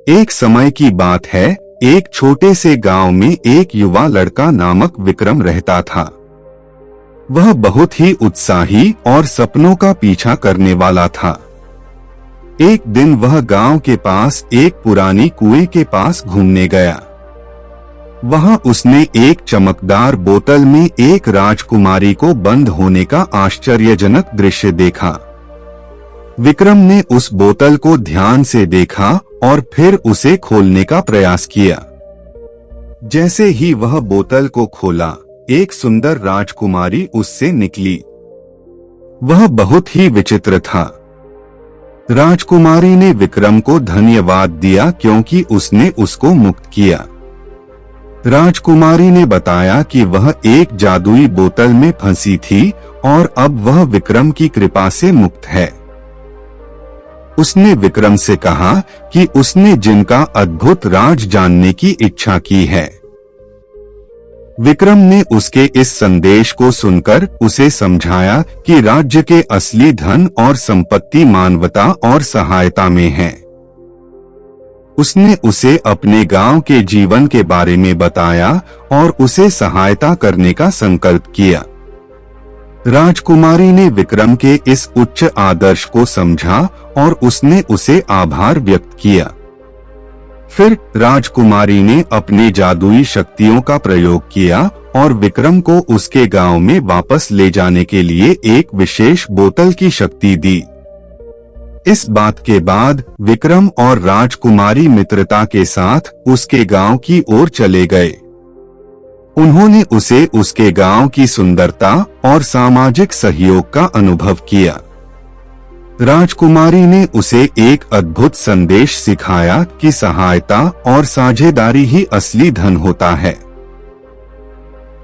एक समय की बात है, एक छोटे से गांव में एक युवा लड़का नामक विक्रम रहता था। वह बहुत ही उत्साही और सपनों का पीछा करने वाला था। एक दिन वह गांव के पास एक पुरानी कुएं के पास घूमने गया। वहां उसने एक चमकदार बोतल में एक राजकुमारी को बंद होने का आश्चर्यजनक दृश्य देखा। विक्रम ने उस बोतल को ध्यान से देखा और फिर उसे खोलने का प्रयास किया। जैसे ही वह बोतल को खोला, एक सुंदर राजकुमारी उससे निकली। वह बहुत ही विचित्र था। राजकुमारी ने विक्रम को धन्यवाद दिया क्योंकि उसने उसको मुक्त किया। राजकुमारी ने बताया कि वह एक जादुई बोतल में फंसी थी और अब वह विक्रम की कृपा से मुक्त है। उसने विक्रम से कहा कि उसने जिनका अद्भुत राज जानने की इच्छा की है। विक्रम ने उसके इस संदेश को सुनकर उसे समझाया कि राज्य के असली धन और संपत्ति मानवता और सहायता में है। उसने उसे अपने गांव के जीवन के बारे में बताया और उसे सहायता करने का संकल्प किया। राजकुमारी ने विक्रम के इस उच्च आदर्श को समझा और उसने उसे आभार व्यक्त किया। फिर राजकुमारी ने अपने जादुई शक्तियों का प्रयोग किया और विक्रम को उसके गांव में वापस ले जाने के लिए एक विशेष बोतल की शक्ति दी। इस बात के बाद विक्रम और राजकुमारी मित्रता के साथ उसके गांव की ओर चले गए। उन्होंने उसे उसके गांव की सुंदरता और सामाजिक सहयोग का अनुभव किया। राजकुमारी ने उसे एक अद्भुत संदेश सिखाया कि सहायता और साझेदारी ही असली धन होता है।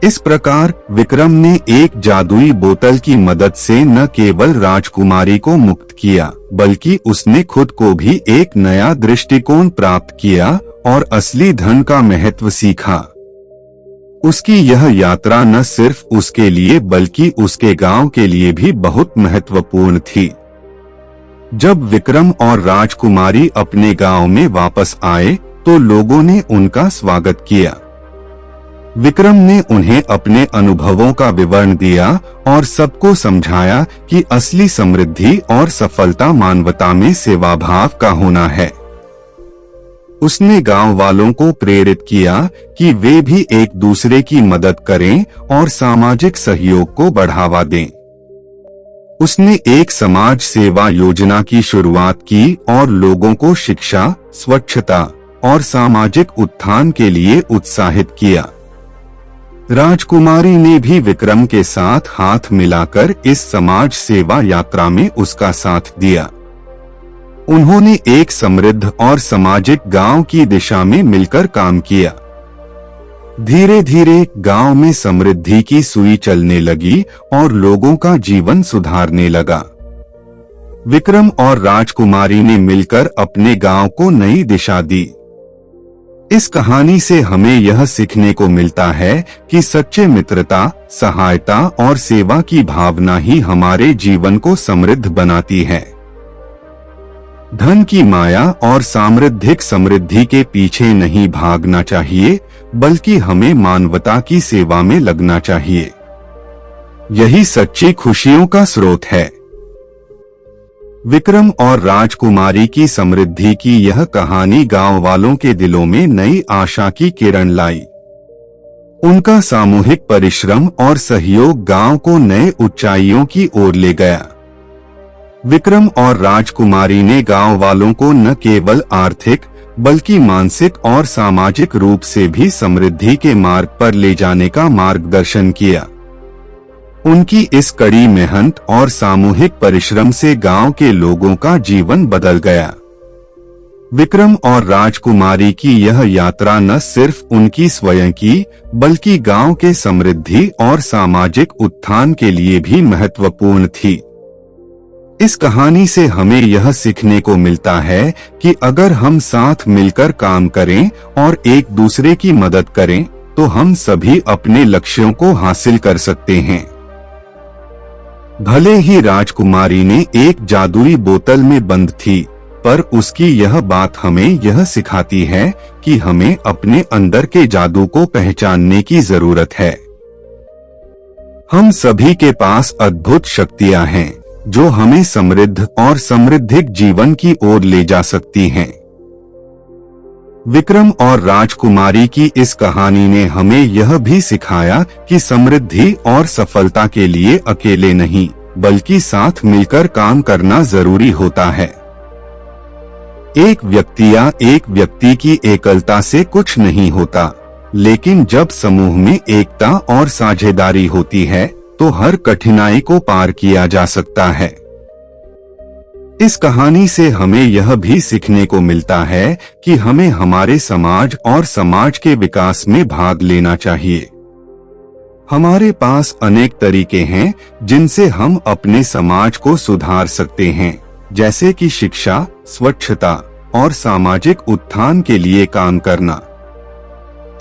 इस प्रकार विक्रम ने एक जादुई बोतल की मदद से न केवल राजकुमारी को मुक्त किया, बल्कि उसने खुद को भी एक नया दृष्टिकोण प्राप्त किया और असली धन का महत्व सीखा। उसकी यह यात्रा न सिर्फ उसके लिए बल्कि उसके गांव के लिए भी बहुत महत्वपूर्ण थी। जब विक्रम और राजकुमारी अपने गांव में वापस आए तो लोगों ने उनका स्वागत किया। विक्रम ने उन्हें अपने अनुभवों का विवरण दिया और सबको समझाया कि असली समृद्धि और सफलता मानवता में सेवाभाव का होना है। उसने गांव वालों को प्रेरित किया कि वे भी एक दूसरे की मदद करें और सामाजिक सहयोग को बढ़ावा दें। उसने एक समाज सेवा योजना की शुरुआत की और लोगों को शिक्षा, स्वच्छता और सामाजिक उत्थान के लिए उत्साहित किया। राजकुमारी ने भी विक्रम के साथ हाथ मिलाकर इस समाज सेवा यात्रा में उसका साथ दिया। उन्होंने एक समृद्ध और सामाजिक गांव की दिशा में मिलकर काम किया। धीरे धीरे गांव में समृद्धि की सुई चलने लगी और लोगों का जीवन सुधारने लगा। विक्रम और राजकुमारी ने मिलकर अपने गांव को नई दिशा दी। इस कहानी से हमें यह सीखने को मिलता है कि सच्चे मित्रता, सहायता और सेवा की भावना ही हमारे जीवन को समृद्ध बनाती है। धन की माया और सामृद्धिक समृद्धि के पीछे नहीं भागना चाहिए, बल्कि हमें मानवता की सेवा में लगना चाहिए। यही सच्ची खुशियों का स्रोत है। विक्रम और राजकुमारी की समृद्धि की यह कहानी गांव वालों के दिलों में नई आशा की किरण लाई। उनका सामूहिक परिश्रम और सहयोग गांव को नए ऊंचाइयों की ओर ले गया। विक्रम और राजकुमारी ने गांव वालों को न केवल आर्थिक बल्कि मानसिक और सामाजिक रूप से भी समृद्धि के मार्ग पर ले जाने का मार्गदर्शन किया। उनकी इस कड़ी मेहनत और सामूहिक परिश्रम से गांव के लोगों का जीवन बदल गया। विक्रम और राजकुमारी की यह यात्रा न सिर्फ उनकी स्वयं की बल्कि गांव के समृद्धि और सामाजिक उत्थान के लिए भी महत्वपूर्ण थी। इस कहानी से हमें यह सीखने को मिलता है कि अगर हम साथ मिलकर काम करें और एक दूसरे की मदद करें तो हम सभी अपने लक्ष्यों को हासिल कर सकते हैं। भले ही राजकुमारी ने एक जादुई बोतल में बंद थी, पर उसकी यह बात हमें यह सिखाती है कि हमें अपने अंदर के जादू को पहचानने की जरूरत है। हम सभी के पास अद्भुत शक्तियां हैं जो हमें समृद्ध और समृद्धिक जीवन की ओर ले जा सकती हैं। विक्रम और राजकुमारी की इस कहानी ने हमें यह भी सिखाया कि समृद्धि और सफलता के लिए अकेले नहीं बल्कि साथ मिलकर काम करना जरूरी होता है। एक व्यक्ति की एकलता से कुछ नहीं होता, लेकिन जब समूह में एकता और साझेदारी होती है तो हर कठिनाई को पार किया जा सकता है। इस कहानी से हमें यह भी सीखने को मिलता है कि हमें हमारे समाज और समाज के विकास में भाग लेना चाहिए। हमारे पास अनेक तरीके हैं जिनसे हम अपने समाज को सुधार सकते हैं, जैसे कि शिक्षा, स्वच्छता और सामाजिक उत्थान के लिए काम करना।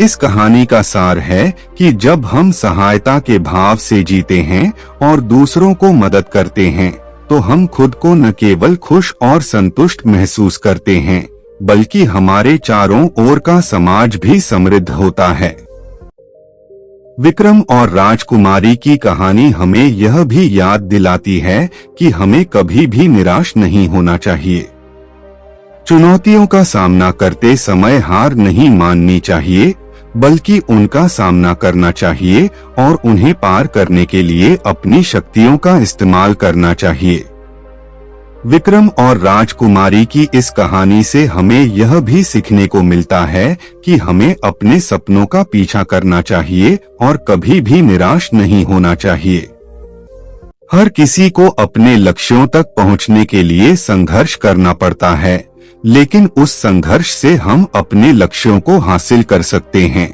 इस कहानी का सार है कि जब हम सहायता के भाव से जीते हैं और दूसरों को मदद करते हैं तो हम खुद को न केवल खुश और संतुष्ट महसूस करते हैं बल्कि हमारे चारों ओर का समाज भी समृद्ध होता है। विक्रम और राजकुमारी की कहानी हमें यह भी याद दिलाती है कि हमें कभी भी निराश नहीं होना चाहिए। चुनौतियों का सामना करते समय हार नहीं माननी चाहिए बल्कि उनका सामना करना चाहिए और उन्हें पार करने के लिए अपनी शक्तियों का इस्तेमाल करना चाहिए। विक्रम और राजकुमारी की इस कहानी से हमें यह भी सीखने को मिलता है कि हमें अपने सपनों का पीछा करना चाहिए और कभी भी निराश नहीं होना चाहिए। हर किसी को अपने लक्ष्यों तक पहुंचने के लिए संघर्ष करना पड़ता है, लेकिन उस संघर्ष से हम अपने लक्ष्यों को हासिल कर सकते हैं।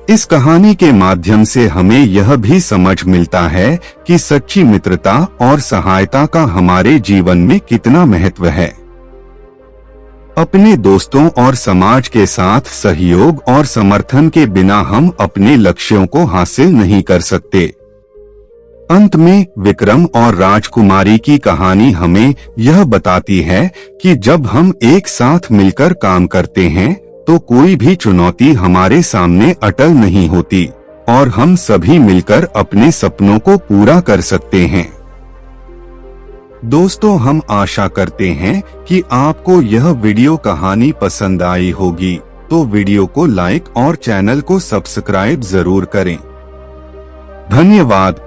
इस कहानी के माध्यम से हमें यह भी समझ मिलता है कि सच्ची मित्रता और सहायता का हमारे जीवन में कितना महत्व है। अपने दोस्तों और समाज के साथ सहयोग और समर्थन के बिना हम अपने लक्ष्यों को हासिल नहीं कर सकते। अंत में विक्रम और राजकुमारी की कहानी हमें यह बताती है कि जब हम एक साथ मिलकर काम करते हैं तो कोई भी चुनौती हमारे सामने अटल नहीं होती और हम सभी मिलकर अपने सपनों को पूरा कर सकते हैं। दोस्तों, हम आशा करते हैं कि आपको यह वीडियो कहानी पसंद आई होगी, तो वीडियो को लाइक और चैनल को सब्सक्राइब जरूर करें। धन्यवाद।